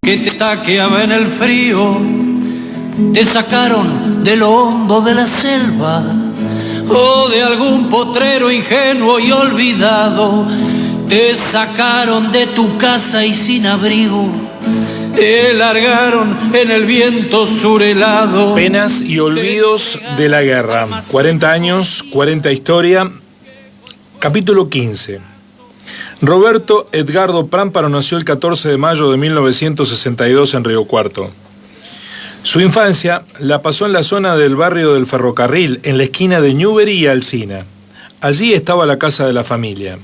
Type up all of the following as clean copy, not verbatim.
que te taqueaba en el frío, te sacaron de lo hondo de la selva o de algún potrero ingenuo y olvidado, te sacaron de tu casa y sin abrigo, te largaron en el viento surhelado. Penas y olvidos de la guerra. 40 años, 40 historia. Capítulo 15. Roberto Edgardo Prámparo nació el 14 de mayo de 1962 en Río Cuarto. Su infancia la pasó en la zona del barrio del Ferrocarril, en la esquina de Newbery y Alsina. Allí estaba la casa de la familia.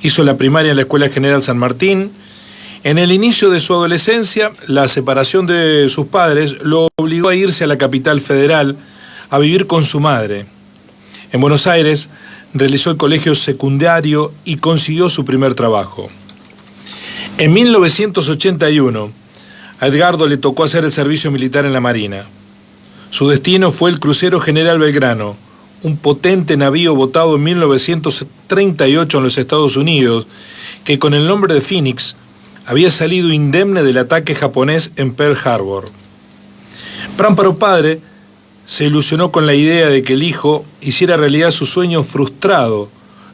Hizo la primaria en la Escuela General San Martín. En el inicio de su adolescencia, la separación de sus padres lo obligó a irse a la capital federal a vivir con su madre. En Buenos Aires realizó el colegio secundario y consiguió su primer trabajo. En 1981, a Edgardo le tocó hacer el servicio militar en la Marina. Su destino fue el crucero General Belgrano, un potente navío botado en 1938 en los Estados Unidos, que con el nombre de Phoenix había salido indemne del ataque japonés en Pearl Harbor. Prámparo padre se ilusionó con la idea de que el hijo hiciera realidad su sueño frustrado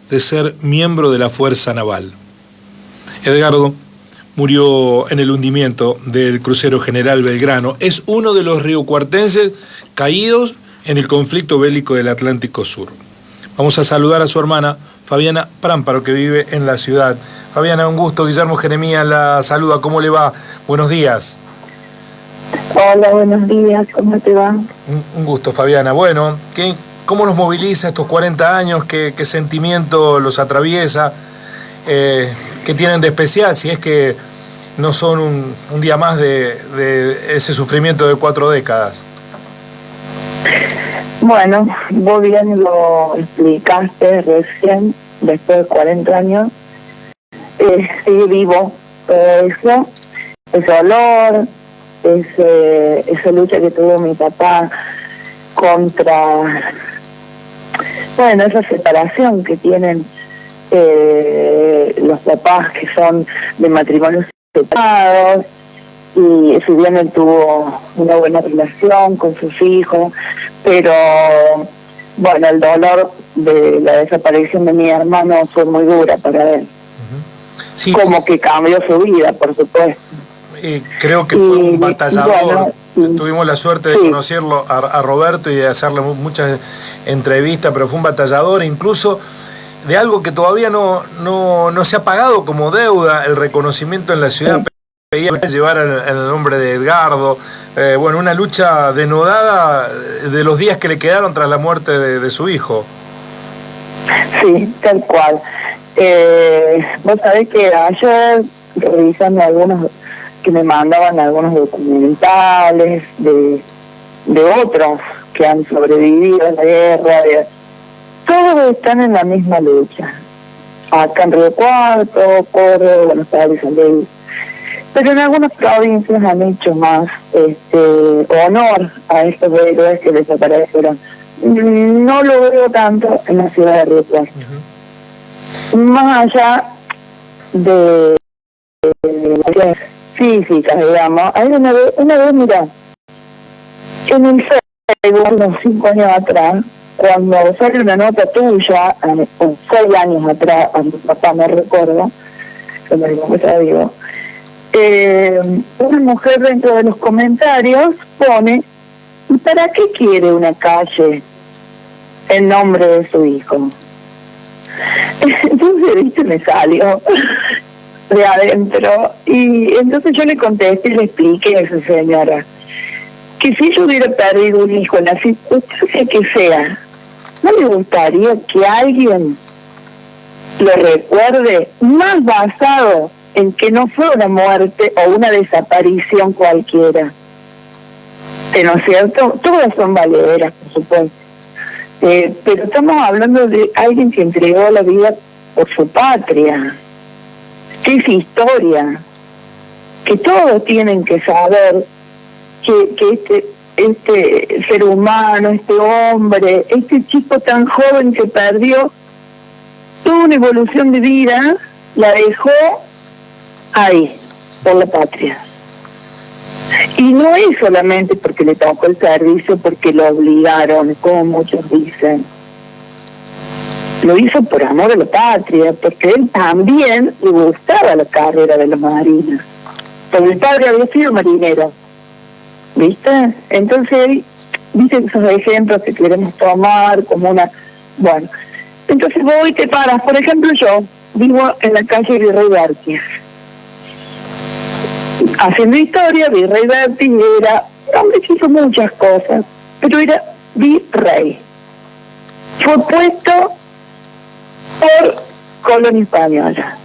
de ser miembro de la Fuerza Naval. Edgardo murió en el hundimiento del crucero General Belgrano. Es uno de los riocuartenses caídos en el conflicto bélico del Atlántico Sur. Vamos a saludar a su hermana Fabiana Prámparo, que vive en la ciudad. Fabiana, un gusto. Guillermo Jeremías la saluda. ¿Cómo le va? Buenos días. Hola, buenos días. ¿Cómo te va? Un gusto, Fabiana. Bueno, ¿cómo los moviliza estos 40 años? ¿Qué sentimiento los atraviesa? ¿Qué tienen de especial? Si es que no son un día más de ese sufrimiento de 4 décadas. Bueno, vos bien lo explicaste recién, después de 40 años, sigue vivo todo eso, ese dolor, esa lucha que tuvo mi papá contra, bueno, esa separación que tienen los papás que son de matrimonios separados, y si bien él tuvo una buena relación con sus hijos, pero bueno, el dolor de la desaparición de mi hermano fue muy dura para él. Sí. Como que cambió su vida, por supuesto. Creo que fue un batallador. Bueno, tuvimos la suerte de conocerlo a Roberto y de hacerle muchas entrevistas, pero fue un batallador, incluso de algo que todavía no se ha pagado como deuda, el reconocimiento en la ciudad. Pedía llevar el nombre de Edgardo. Bueno, una lucha denodada de los días que le quedaron tras la muerte de su hijo. Sí, tal cual. Vos sabés que ayer, revisando algunos que me mandaban algunos documentales de otros que han sobrevivido a la guerra, todos están en la misma lucha. Acá en Río Cuarto, Córdoba, Buenos Aires, San. Pero en algunas provincias han hecho más honor a estos héroes que desaparecieron. No lo veo tanto en la ciudad de Río Cuarto. Más allá de físicas, digamos. Hay una vez, mira, en el Facebook, unos 5 años atrás, cuando sale una nota tuya, 6 años atrás, a mi papá me recuerdo, como ya digo, una mujer dentro de los comentarios pone: ¿y para qué quiere una calle en nombre de su hijo? Entonces, viste, me salió de adentro, y entonces yo le contesté y le expliqué a esa señora que si yo hubiera perdido un hijo en la circunstancia que sea, ¿no le gustaría que alguien lo recuerde más basado en que no fue una muerte o una desaparición cualquiera? ¿No es cierto? Todas son valederas, por supuesto. Pero estamos hablando de alguien que entregó la vida por su patria, que es historia, que todos tienen que saber que este ser humano, este hombre, este chico tan joven que perdió toda una evolución de vida, la dejó ahí, por la patria. Y no es solamente porque le tocó el servicio, porque lo obligaron, como muchos dicen. Lo hizo por amor a la patria, porque él también le gustaba la carrera de la marina. Porque el padre había sido marinero, ¿viste? Entonces, viste esos ejemplos que queremos tomar como una... Bueno, entonces vos te paras. Por ejemplo, yo vivo en la calle Virrey Várquez. Haciendo historia, Virrey Várquez era hombre que hizo muchas cosas, pero era virrey. Fue puesto por colonia española.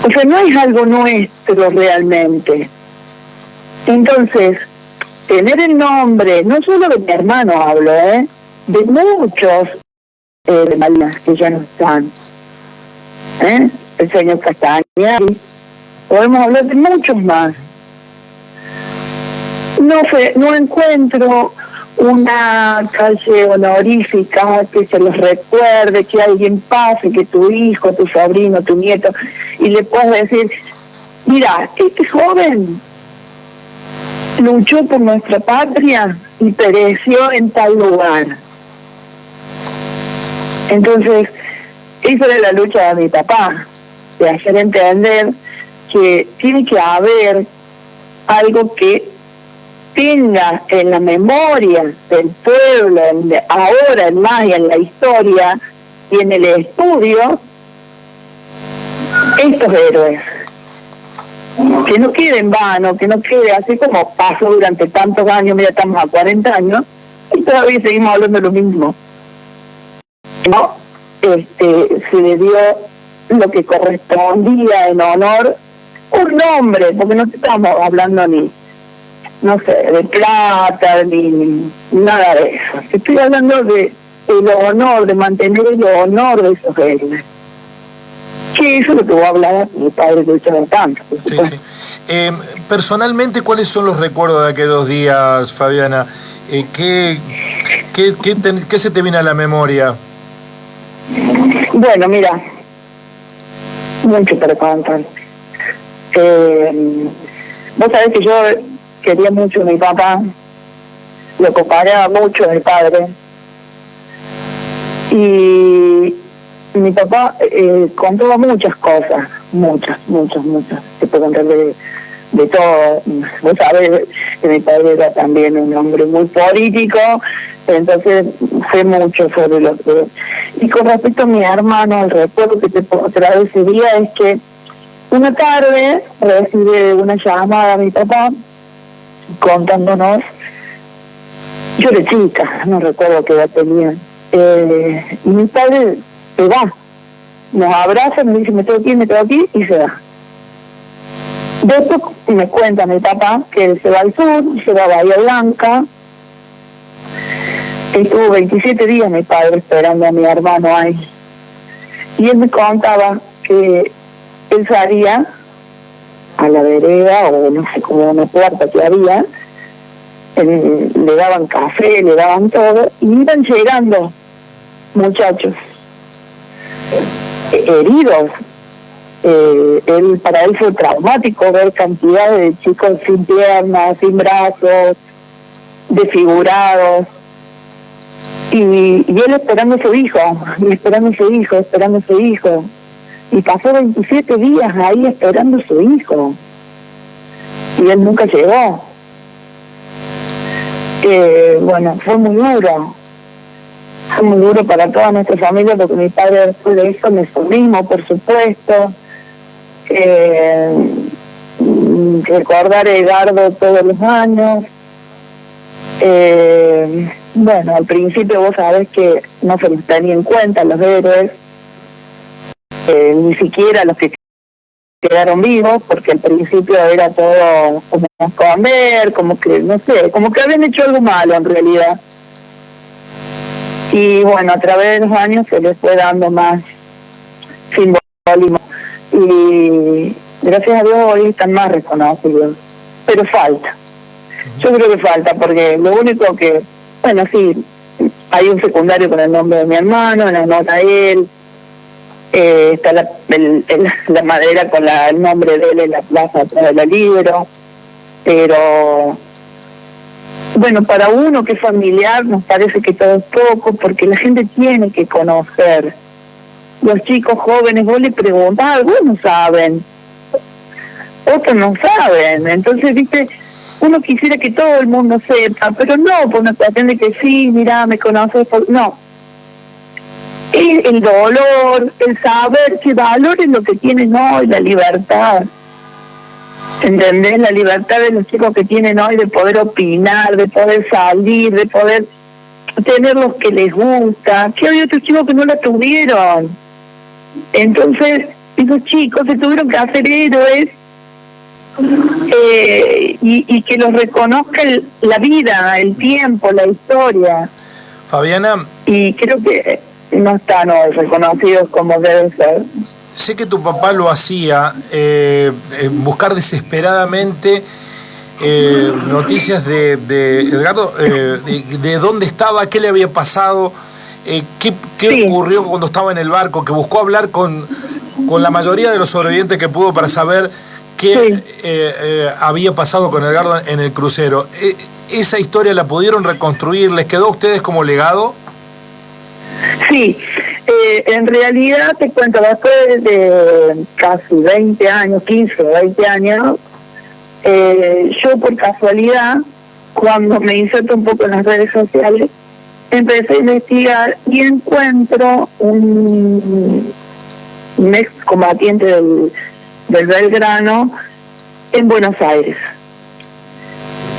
O sea, no es algo nuestro realmente. Entonces, tener el nombre, no solo de mi hermano hablo, de muchos de Malvinas que ya no están. El señor Castañari, podemos hablar de muchos más. No encuentro una calle honorífica que se los recuerde, que alguien pase, que tu hijo, tu sobrino, tu nieto, y le puedas decir, mira, este joven luchó por nuestra patria y pereció en tal lugar. Entonces, esa era la lucha de mi papá, de hacer entender que tiene que haber algo que tenga en la memoria del pueblo, ahora en más y en la historia y en el estudio, estos héroes. Que no quede en vano, que no quede así como pasó durante tantos años. Mira, estamos a 40 años y todavía seguimos hablando de lo mismo. ¿No? Se le dio lo que correspondía en honor, un nombre, porque no estamos hablando ni, no sé, de plata, ni nada de eso. Estoy hablando de el honor, de mantener el honor de esos héroes. Que eso es lo que voy a hablar mi padre que luchaba tanto. Sí, sí. Personalmente, ¿cuáles son los recuerdos de aquellos días, Fabiana? ¿Qué se te viene a la memoria? Bueno, mira, mucho para contar. Vos sabés que yo quería mucho a mi papá, lo comparaba mucho a mi padre, y mi papá contaba muchas cosas, muchas, se puede contar de todo. Vos sabés que mi padre era también un hombre muy político, entonces sé mucho sobre lo que... Y con respecto a mi hermano, el recuerdo que te puedo traer ese día es que una tarde recibe una llamada a mi papá contándonos, yo era chica, no recuerdo qué edad tenía, y mi padre se va, nos abraza, me dice me tengo que ir y se va. Después me cuenta mi papá que él se va al sur, se va a Bahía Blanca. Estuvo 27 días mi padre esperando a mi hermano ahí. Y él me contaba que él salía a la vereda, o no sé, como una puerta que había, le daban café, le daban todo, y iban llegando muchachos heridos. Para él fue traumático ver cantidad de chicos sin piernas, sin brazos, desfigurados, y él esperando a su hijo, y pasó 27 días ahí esperando a su hijo, y él nunca llegó. Bueno, fue muy duro para toda nuestra familia, porque mi padre después de eso me hizo mismo, por supuesto. Recordar a Edgardo todos los años. Bueno, al principio vos sabés que no se les tenía en cuenta los héroes, ni siquiera los que quedaron vivos, porque al principio era todo como esconder, como que, no sé, como que habían hecho algo malo en realidad. Y bueno, a través de los años se les fue dando más simbolismo. Y gracias a Dios hoy están más reconocidos. Pero falta. Yo creo que falta, porque lo único que... Bueno, sí, hay un secundario con el nombre de mi hermano, en la nota de él. Está la madera con el nombre de él en la plaza atrás del libro. pero bueno, para uno que es familiar nos parece que todo es poco, porque la gente tiene que conocer. Los chicos jóvenes, vos le preguntás, algunos saben, otros no saben. Entonces, viste, uno quisiera que todo el mundo sepa, pero no por una cuestión de que sí, mira, me conoces, no. Es el dolor, el saber que valores lo que tienen hoy, la libertad. ¿Entendés? La libertad de los chicos que tienen hoy de poder opinar, de poder salir, de poder tener los que les gusta. Que hay otros chicos que no la tuvieron. Entonces, esos chicos se tuvieron que hacer héroes y que los reconozca la vida, el tiempo, la historia. Fabiana. Y creo que no están hoy reconocidos como deben ser. Sé que tu papá lo hacía, buscar desesperadamente noticias de Edgardo, de dónde estaba, qué le había pasado, qué sí. ocurrió cuando estaba en el barco, que buscó hablar con la mayoría de los sobrevivientes que pudo para saber qué sí. Había pasado con Edgardo en el crucero. ¿Esa historia la pudieron reconstruir? ¿Les quedó a ustedes como legado? Sí, en realidad te cuento, después de casi 20 años, 15 o 20 años, yo por casualidad, cuando me inserto un poco en las redes sociales, empecé a investigar y encuentro un excombatiente del Belgrano en Buenos Aires.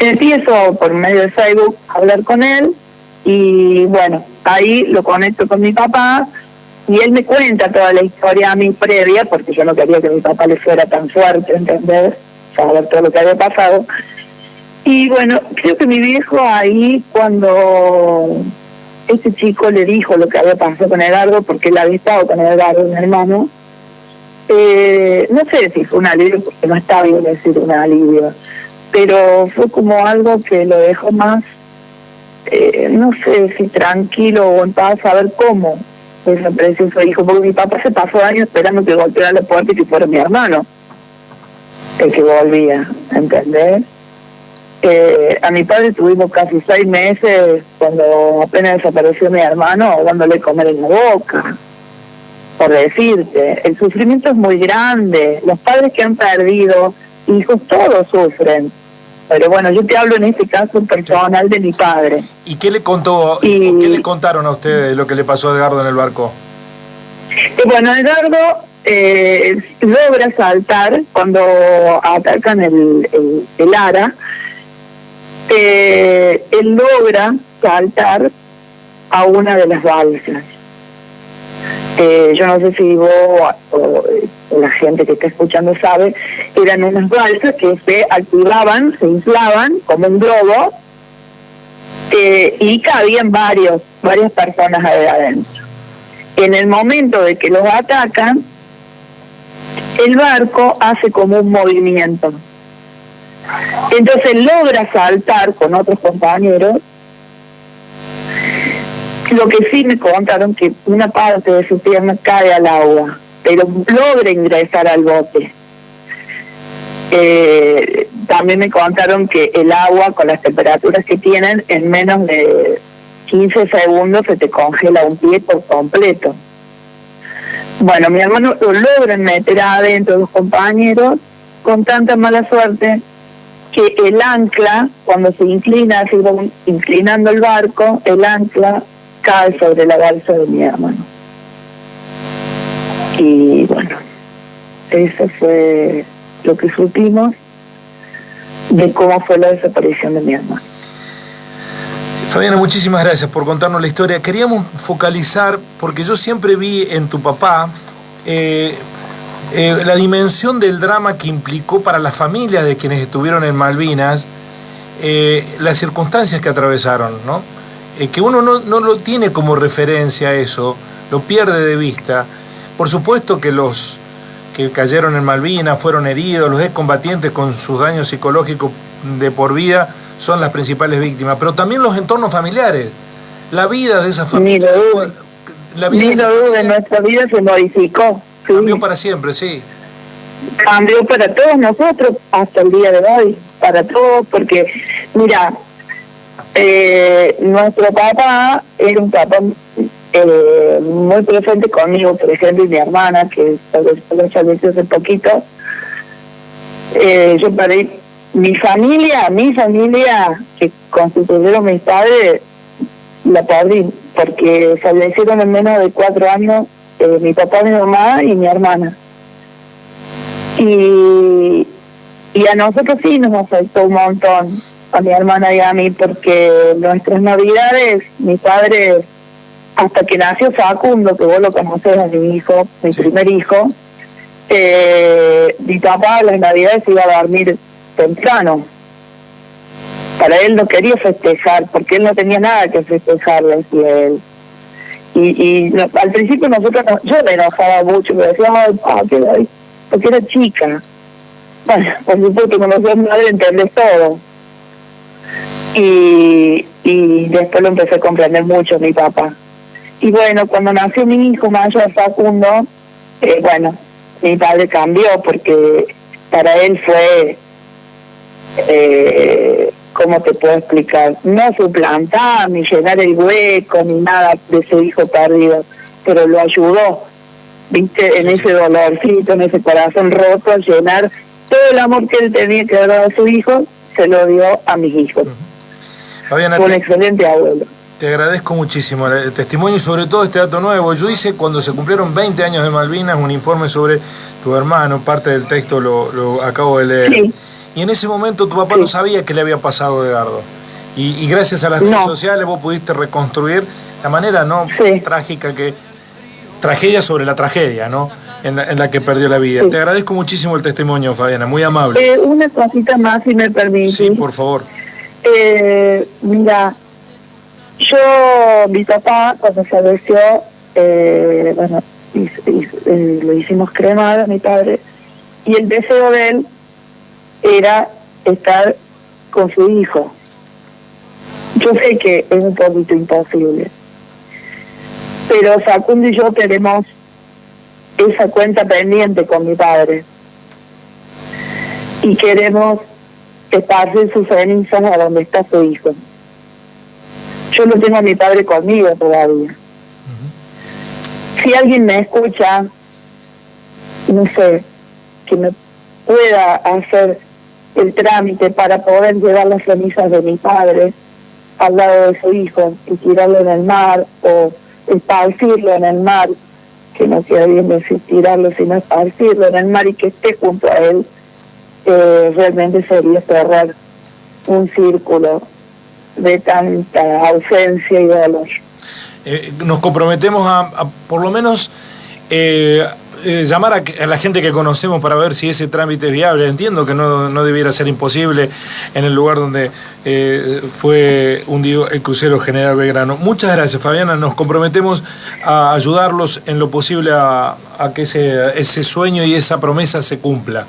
Empiezo por medio de Facebook a hablar con él y bueno, ahí lo conecto con mi papá y él me cuenta toda la historia a mí previa, porque yo no quería que a mi papá le fuera tan fuerte, ¿entendés? Saber todo lo que había pasado. Y bueno, creo que mi viejo ahí, cuando este chico le dijo lo que había pasado con Edgardo, porque él había estado con Edgardo, mi hermano, no sé si fue un alivio, porque no está bien decir un alivio, pero fue como algo que lo dejó más, no sé si tranquilo o en paz, a ver cómo desapareció su hijo, porque mi papá se pasó años esperando que golpeara la puerta y que fuera mi hermano el que volvía, ¿entendés? A mi padre tuvimos casi 6 meses cuando apenas desapareció mi hermano, dándole comer en la boca, por decirte. El sufrimiento es muy grande, los padres que han perdido hijos todos sufren. Pero bueno, yo te hablo en este caso personal de mi padre. ¿Y qué le contó? ¿Qué le contaron a ustedes lo que le pasó a Edgardo en el barco? Bueno, Edgardo logra saltar cuando atacan el Ara. Él logra saltar a una de las balsas. Yo no sé si vos o la gente que está escuchando sabe, eran unas balsas que se activaban, se inflaban como un globo y cabían varias personas ahí adentro. En el momento de que los atacan, el barco hace como un movimiento. Entonces logra saltar con otros compañeros. Lo que sí me contaron que una parte de su pierna cae al agua, pero logra ingresar al bote. También me contaron que el agua, con las temperaturas que tienen, en menos de 15 segundos se te congela un pie por completo. Bueno, mi hermano lo logran meter adentro de los compañeros con tanta mala suerte que el ancla, cuando se inclina, así va inclinando el barco, el ancla cae sobre la balsa de mi hermano. Y bueno, eso fue lo que supimos de cómo fue la desaparición de mi hermano. Fabiana, muchísimas gracias por contarnos la historia. Queríamos focalizar, porque yo siempre vi en tu papá la dimensión del drama que implicó para las familias de quienes estuvieron en Malvinas, las circunstancias que atravesaron, ¿no? Que uno no lo tiene como referencia eso, lo pierde de vista. Por supuesto que los que cayeron en Malvinas, fueron heridos, los excombatientes con sus daños psicológicos de por vida son las principales víctimas, pero también los entornos familiares, la vida de esa familia. Ni lo dudes, nuestra vida se modificó. Cambió para siempre, sí. Cambió para todos nosotros hasta el día de hoy. para todos, porque, mira, nuestro papá era un papá muy presente conmigo, por ejemplo, y mi hermana, que falleció hace poquito. Yo perdí mi familia, que constituyeron mis padres, la perdí, porque fallecieron en menos de 4 años mi papá, mi mamá y mi hermana. Y a nosotros sí nos afectó un montón, a mi hermana y a mí, porque nuestras navidades, mi padre, hasta que nació Facundo, que vos lo conocés, a mi hijo, mi primer hijo, mi papá a las navidades iba a dormir temprano. Para él no quería festejar, porque él no tenía nada que festejar, decía él. Y al principio yo me enojaba mucho, me decía, porque era chica. Bueno, por supuesto, cuando sos madre entendés todo. Y después lo empecé a comprender mucho, mi papá. Y bueno, cuando nació mi hijo mayor, Facundo, bueno, mi padre cambió, porque para él fue, ¿cómo te puedo explicar? No suplantar, ni llenar el hueco, ni nada de su hijo perdido, pero lo ayudó, viste, en ese dolorcito, en ese corazón roto, a llenar todo el amor que él tenía que dar a su hijo, se lo dio a mis hijos. Fabiana, fue un excelente abuelo. Te agradezco muchísimo el testimonio y sobre todo este dato nuevo. Yo hice, cuando se cumplieron 20 años de Malvinas, un informe sobre tu hermano, parte del texto lo acabo de leer. Sí. Y en ese momento tu papá no sabía qué le había pasado a Edgardo. Y gracias a las redes sociales vos pudiste reconstruir la manera trágica tragedia sobre la tragedia, ¿no? En la que perdió la vida. Sí. Te agradezco muchísimo el testimonio, Fabiana, muy amable. Una cosita más, si me permitís. Sí, por favor. Mira, mi papá, cuando falleció, bueno, lo hicimos cremar a mi padre, y el deseo de él era estar con su hijo. Yo sé que es un poquito imposible, pero Facundo y yo tenemos esa cuenta pendiente con mi padre y queremos esparcir sus cenizas a donde está su hijo. Yo no tengo a mi padre conmigo todavía. Si alguien me escucha, no sé, que me pueda hacer el trámite para poder llevar las cenizas de mi padre al lado de su hijo y tirarlo en el mar, o esparcirlo en el mar, que no queda bien decir tirarlo, sino esparcirlo en el mar y que esté junto a él, realmente sería cerrar un círculo de tanta ausencia y dolor. Nos comprometemos a por lo menos llamar a la gente que conocemos para ver si ese trámite es viable. Entiendo que no debiera ser imposible en el lugar donde fue hundido el crucero General Belgrano. Muchas gracias, Fabiana. Nos comprometemos a ayudarlos en lo posible a que ese sueño y esa promesa se cumpla.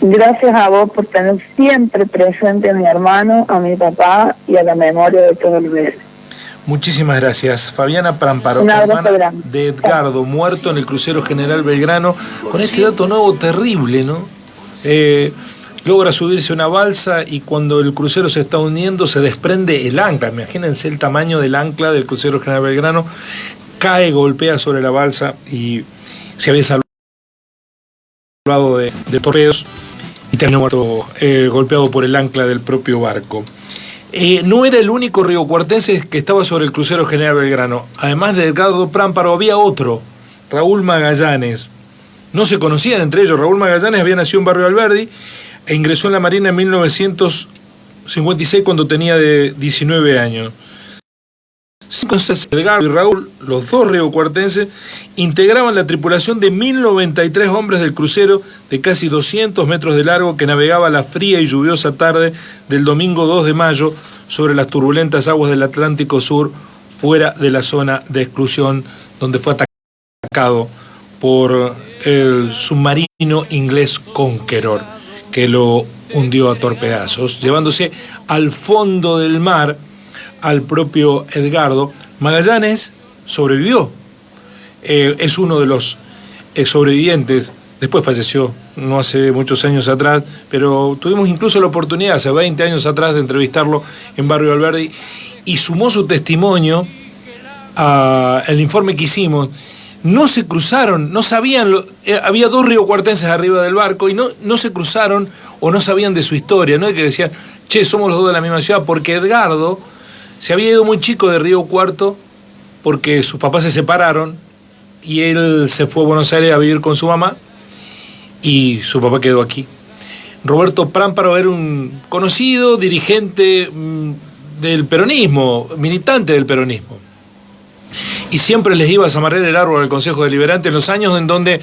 Gracias a vos por tener siempre presente a mi hermano, a mi papá y a la memoria de todos los bebés. Muchísimas gracias. Fabiana Pramparo, hermana de Edgardo, muerto en el crucero General Belgrano, con este dato nuevo terrible, ¿no? Logra subirse a una balsa y cuando el crucero se está hundiendo se desprende el ancla. Imagínense el tamaño del ancla del crucero General Belgrano. Cae, golpea sobre la balsa y se había salvado de torpedos y terminó muerto, golpeado por el ancla del propio barco. No era el único riocuartense que estaba sobre el crucero General Belgrano. Además de Edgardo Prámparo, había otro, Raúl Magallanes. No se conocían entre ellos. Raúl Magallanes había nacido en Barrio Alberdi e ingresó en la Marina en 1956 cuando tenía de 19 años. Entonces, Edgardo y Raúl, los dos riocuartenses, integraban la tripulación de 1093 hombres del crucero de casi 200 metros de largo que navegaba la fría y lluviosa tarde del domingo 2 de mayo sobre las turbulentas aguas del Atlántico Sur, fuera de la zona de exclusión donde fue atacado por el submarino inglés Conqueror, que lo hundió a torpedazos, llevándose al fondo del mar al propio Edgardo. Magallanes sobrevivió, es uno de los sobrevivientes después falleció, no hace muchos años atrás, pero tuvimos incluso la oportunidad, hace 20 años atrás, de entrevistarlo en Barrio Alberdi, y sumó su testimonio al informe que hicimos. No se cruzaron, no sabían, había 2 riocuartenses arriba del barco y no se cruzaron o no sabían de su historia, ¿no? Que decían, che, somos los 2 de la misma ciudad, porque Edgardo se había ido muy chico de Río Cuarto porque sus papás se separaron y él se fue a Buenos Aires a vivir con su mamá y su papá quedó aquí. Roberto Prámparo era un conocido dirigente del peronismo, militante del peronismo. Y siempre les iba a zamarrear el árbol al Consejo Deliberante en los años en donde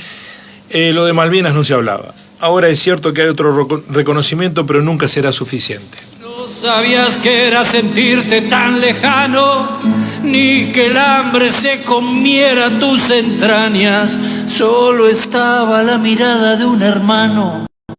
lo de Malvinas no se hablaba. Ahora es cierto que hay otro reconocimiento, pero nunca será suficiente. No sabías que era sentirte tan lejano, ni que el hambre se comiera tus entrañas. Solo estaba la mirada de un hermano.